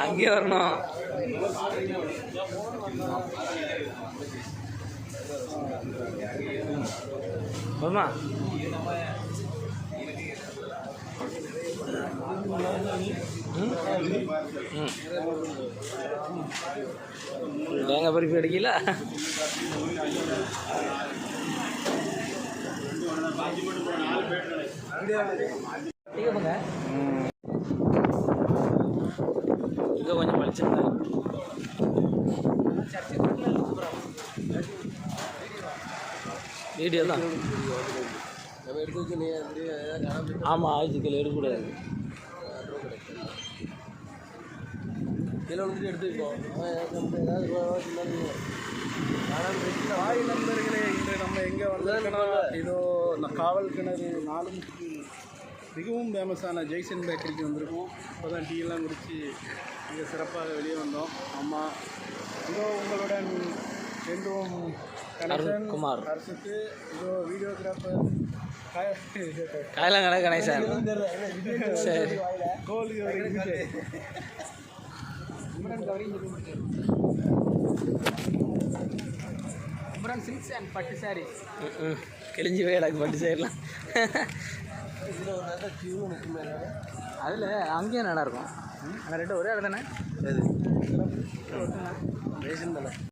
அங்கே வரணும். போமா தேங்காய் பருப்பு அடிக்கல. இங்கே கொஞ்சம் பழிச்சிருந்தா வீடியோ தான். ஆமாம், ஆயிடுச்சுக்கள் எடுக்கக்கூடாது. எடுத்துக்கோம். ஹாய் நண்பர்களே, இன்று நம்ம எங்கே வந்திருக்கோன்னா, இதோ காவல் கிணறு 4 மிகவும் ஃபேமஸான ஜெய்சன் பேக்கரிக்கு வந்திருக்கோம். இப்போ தான் டீயெல்லாம் குடித்து மிக சிறப்பாக வெளியே வந்தோம். ஆமாம், இதோ உங்களுடன் என்றும் குமார் அரசுக்கு, இதோ வீடியோகிராஃபர் காயலாங்கடை கணேசன். சரி, கோல் இம்ரான் சில்க்ஸ் அண்ட் பட்டு சாரி கிழிஞ்சி போய் எனக்கு பட்டு சேரலாம். அதில் அங்கேயும் நல்லா இருக்கும். அந்த ரெண்டு ஒரே இடம் தானே? ரேஷன் தானே.